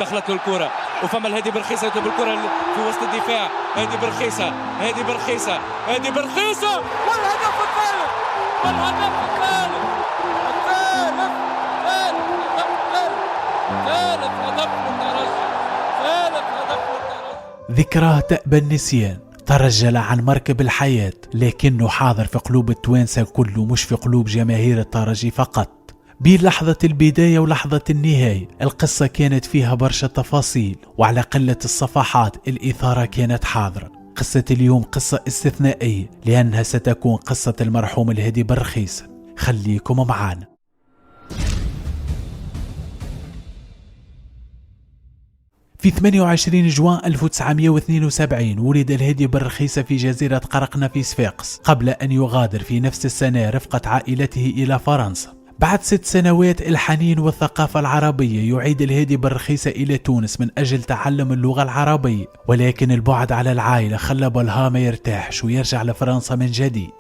دخلت له الكرة وفما الهادي برخيصة يطلب الكرة في وسط الدفاع. هادي برخيصة والهدف الثالث ثالث هدف للترجي. ذكراه تأبى النسيان. ترجل عن مركب الحياة لكنه حاضر في قلوب التوانسة كله، مش في قلوب جماهير الترجي فقط. بين لحظة البداية ولحظة النهاية القصة كانت فيها برشا تفاصيل، وعلى قلة الصفحات الإثارة كانت حاضرة. قصة اليوم قصة استثنائية لأنها ستكون قصة المرحوم الهادي برخيصة. خليكم معانا. في 28 جوان 1972 ولد الهادي برخيصة في جزيرة قرقنة في صفاقس، قبل أن يغادر في نفس السنة رفقة عائلته إلى فرنسا. بعد 6 سنوات الحنين والثقافة العربية يعيد الهادي برخيصة إلى تونس من أجل تعلم اللغة العربية، ولكن البعد على العائلة خلى بلها ما يرتاحش ويرجع لفرنسا من جديد.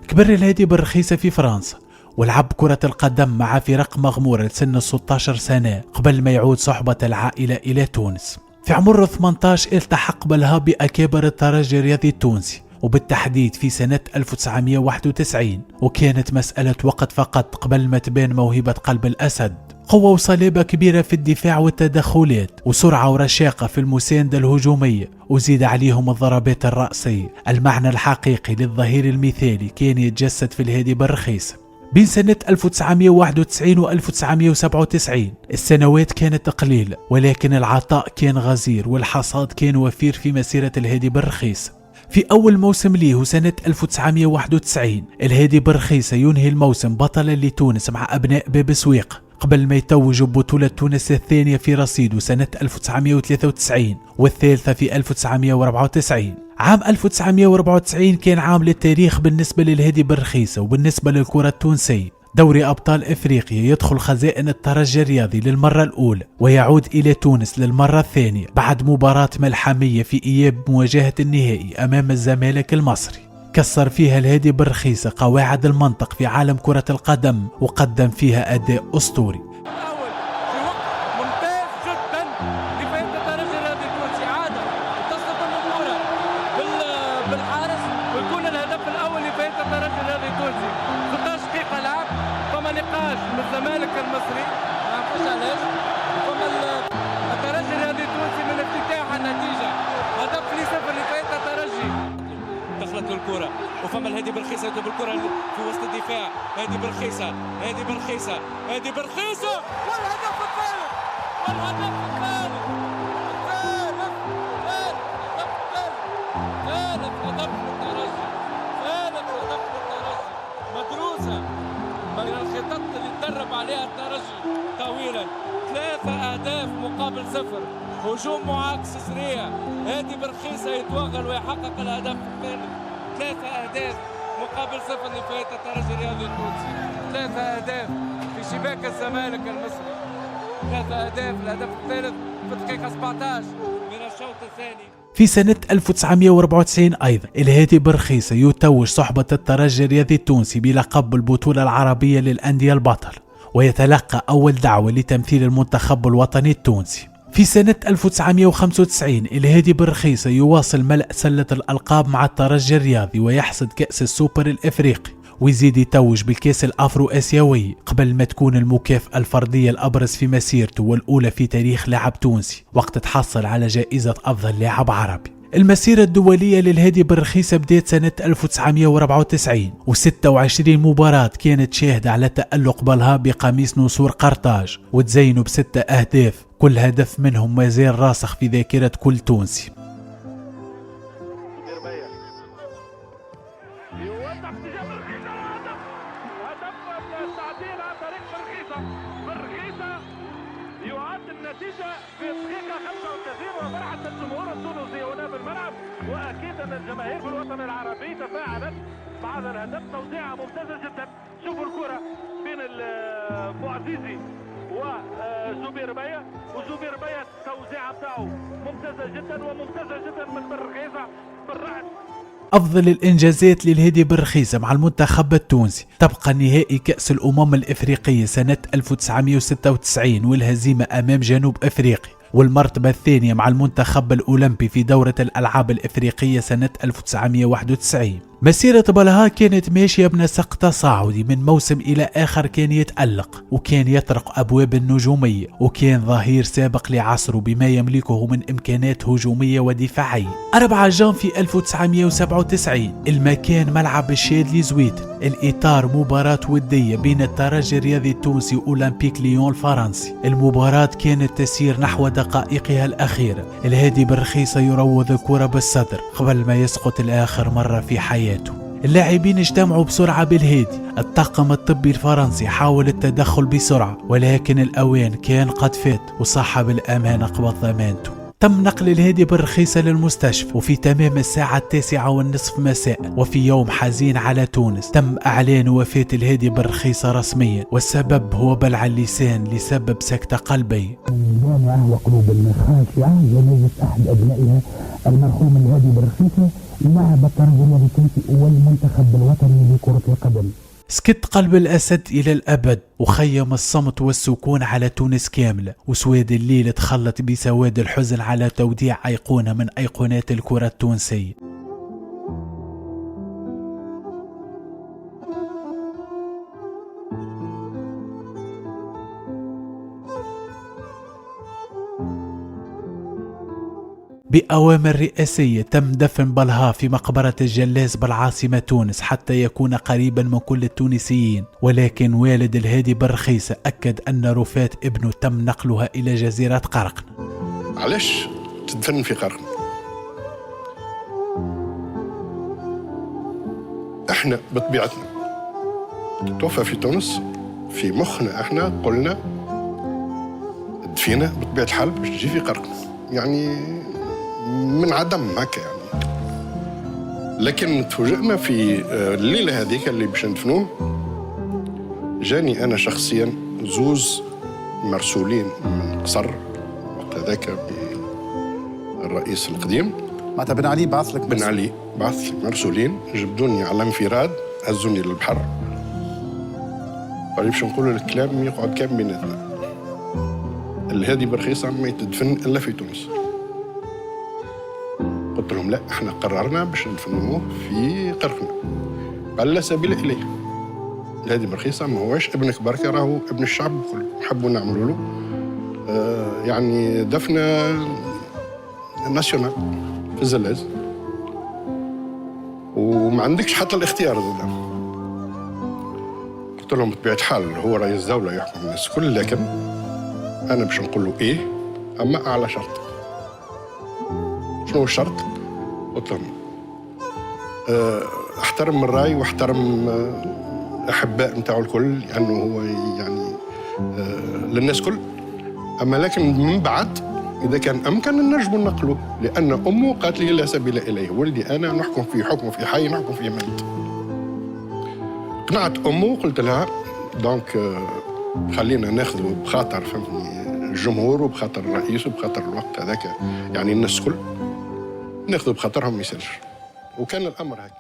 كبر الهادي برخيصة في فرنسا ولعب كرة القدم مع فرق مغمورة لسن 16 سنة قبل ما يعود صحبة العائلة إلى تونس. في عمر 18 التحق بلها بأكابر الترجي الرياضي التونسي، وبالتحديد في سنة 1991، وكانت مسألة وقت فقط قبل ما تبان موهبة قلب الأسد. قوة وصلابة كبيرة في الدفاع والتدخلات، وسرعة ورشاقة في المساندة الهجومية، وزيد عليهم الضربات الرأسية. المعنى الحقيقي للظهير المثالي كان يتجسد في الهادي برخيصة. بين سنة 1991 و 1997 السنوات كانت قليلة، ولكن العطاء كان غزير والحصاد كان وفير في مسيرة الهادي برخيصة. في أول موسم ليه سنة 1991 الهادي برخيصة ينهي الموسم بطلا لتونس مع أبناء باب سويق، قبل ما يتوج ببطولة تونس الثانية في رصيده سنة 1993 والثالثة في 1994. عام 1994 كان عام للتاريخ بالنسبة للهادي برخيصة وبالنسبة للكرة التونسية. دوري أبطال إفريقيا يدخل خزائن الترجي الرياضي للمرة الأولى، ويعود إلى تونس للمرة الثانية بعد مباراة ملحمية في إياب مواجهة النهائي أمام الزمالك المصري. كسر فيها الهادي برخيصة قواعد المنطق في عالم كرة القدم، وقدم فيها أداء أسطوري. ويكون الهدف الاول لفريق الترجي الرياضي التونسي. 16 دقيقه لعب، فما نقاش من الزمالك المصري، ما نعرفوش علاش، فما الترجي الرياضي التونسي من افتتاح النتيجه هدف 2-0 لفريق الترجي. دخلت له الكره وفما الهادي برخيصة يطلب الكره في وسط الدفاع. هادي برخيصة والهدف الثالث مدروسة من الخطط اللي تدرب عليها الترجي طويلا. 3 أهداف مقابل 0، هجوم معاكس سريع. هادي برخيصة يتوغل ويحقق الهدف الثالث. 3 أهداف مقابل 0 لفريق الترجي الرياضي التونسي. 3 أهداف في شباك الزمالك المصري. 3 أهداف، الهدف الثالث في الدقيقة 17 من الشوط الثاني. في سنة 1994 أيضا الهادي برخيصة يتوج صحبة الترجي الرياضي التونسي بلقب البطولة العربية للأندية البطل، ويتلقى أول دعوة لتمثيل المنتخب الوطني التونسي. في سنة 1995 الهادي برخيصة يواصل ملء سلة الألقاب مع الترجي الرياضي ويحصد كأس السوبر الإفريقي، ويزيد يتوج بالكأس الأفرو آسيوي قبل ما تكون المكافأة الفردية الأبرز في مسيرته والأولى في تاريخ لاعب تونسي، وقت تحصل على جائزة أفضل لاعب عربي. المسيرة الدولية للهادي برخيصة بدأت سنة 1994 و26 مباراة كانت شاهدة على تألق بلها بقميص نسور قرطاج، وتزينوا ب6 أهداف، كل هدف منهم ما زال راسخ في ذاكرة كل تونسي. النتيجة في الدقيقة 35 وفرحة الجمهور التونسي هنا بالملعب، وأكيد أن الجماهير في الوطن العربي تفاعلت مع هذا الهدف. توزيعة ممتازة جدا. شوفوا الكرة بين بوعزيزي وزبير بيا، وزبير بيا التوزيعة بتاعه ممتازة جدا وممتازة جدا من برخيصة بالرأس. أفضل الإنجازات للهادي برخيصة مع المنتخب التونسي تبقى نهائي كأس الأمم الإفريقية سنة 1996 والهزيمة أمام جنوب أفريقيا، والمرتبة الثانية مع المنتخب الأولمبي في دورة الألعاب الإفريقية سنة 1991. مسيرة بلها كانت ماشية بنسق تصاعدي، من موسم إلى آخر كان يتألق وكان يطرق أبواب النجومية، وكان ظهير سابق لعصره بما يملكه من إمكانات هجومية ودفاعية. 4 جانفي 1997 المكان ملعب الشادلي زويتن، الإطار مباراة ودية بين الترجي الرياضي التونسي وأولمبيك ليون الفرنسي. المباراة كانت تسير نحو دقائقها الأخيرة، الهادي بالرخيصة يروض الكرة بالصدر قبل ما يسقط لآخر مرة في حياته. اللاعبين اجتمعوا بسرعة بالهادي، الطاقم الطبي الفرنسي حاول التدخل بسرعة ولكن الأوان كان قد فات وصاحب الأمانة قبض ضمانته. تم نقل الهادي بالرخيصة للمستشفى وفي تمام الساعة 9:30 مساء، وفي يوم حزين على تونس تم إعلان وفاة الهادي بالرخيصة رسميا، والسبب هو بلع اللسان لسبب سكتة قلبية. جامعة وقلوب الخاشعة جنازة أحد أبنائها المرحوم الهادي بالرخيصة لاعب الترجي الرياضي التونسي والمنتخب الوطني لكرة القدم. سكت قلب الأسد إلى الأبد، وخيم الصمت والسكون على تونس كاملة، وسواد الليل تخلط بسواد الحزن على توديع أيقونة من أيقونات الكرة التونسية. بأوامر رئاسية تم دفن بلها في مقبرة الجلاس بالعاصمة تونس حتى يكون قريبا من كل التونسيين، ولكن والد الهادي بالرخيصة أكد أن رفاة ابنه تم نقلها إلى جزيرة قرقنة. علاش تدفن في قرقنة؟ احنا بطبيعتنا توفى في تونس، في مخنا احنا قلنا دفينا بطبيعة الحال باش تجي في قرقنة، يعني من عدم هكا يعني. لكن تفوجئنا في الليلة هذيك اللي باش ندفنوه، جاني أنا شخصيا زوز مرسولين من قصر وقت هذاك بالرئيس القديم معناتها بن علي بعث لك بن علي بعث لي مرسولين، جبدوني على انفراد، هزوني للبحر، قال لي باش نقولوا الكلام يقعد كام بيناتنا، الهادي بالرخيصة ما يتدفن إلا في تونس. قلت لهم لا، احنا قررنا باش ندفنوه في قرقنة. قال لا سبيل إليه، الهادي بالرخيصة ما هوش ابنك بركة، راهو ابن الشعب كله، نحبوا نعملوا له يعني دفنة ناسيونال في الزلاز، وما عندكش حتى الاختيار ده. قلت لهم بطبيعة الحال هو رئيس دولة يحكم الناس كل، لكن أنا باش نقول له إيه، أما أعلى شرط. شنو الشرط؟ قلت لهم احترم الرأي واحترم أحباء متاعه الكل، لأنه هو يعني للناس كل، أما لكن من بعد إذا كان أمكن نجم نقله، لأن أمه قالت لي لا سبيل إليه، ولدي أنا نحكم في حكمه في حي نحكم في ميت. قنعت أمه وقلت لها دونك خلينا ناخذه بخاطر فهمتني الجمهور وبخاطر الرئيس وبخاطر الوقت هذاك، يعني الناس كل ناخذه بخاطرهم ما يسالش، وكان الأمر هيك.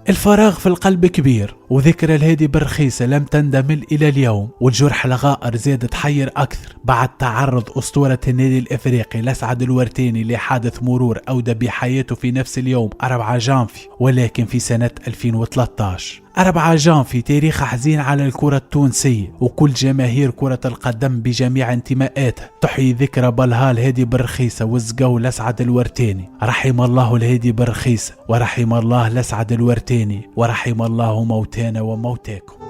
الفراغ في القلب كبير، وذكرى الهادي بالرخيصة لم تندمل إلى اليوم، والجرح الغائر زاد تحير أكثر بعد تعرض أسطورة النادي الإفريقي لأسعد الورتيني لحادث مرور أودى بحياته في نفس اليوم 4 جانفي، ولكن في سنة 2013. 4 جانفي تاريخ حزين على الكرة التونسية وكل جماهير كرة القدم بجميع انتماءاتها. تحيي ذكرى بلها الهادي بالرخيصة والزقو لأسعد الورتيني، رحم الله الهادي بالرخيصة ورحم الله لأسعد الورتيني ورحم الله موتانا وموتاكم.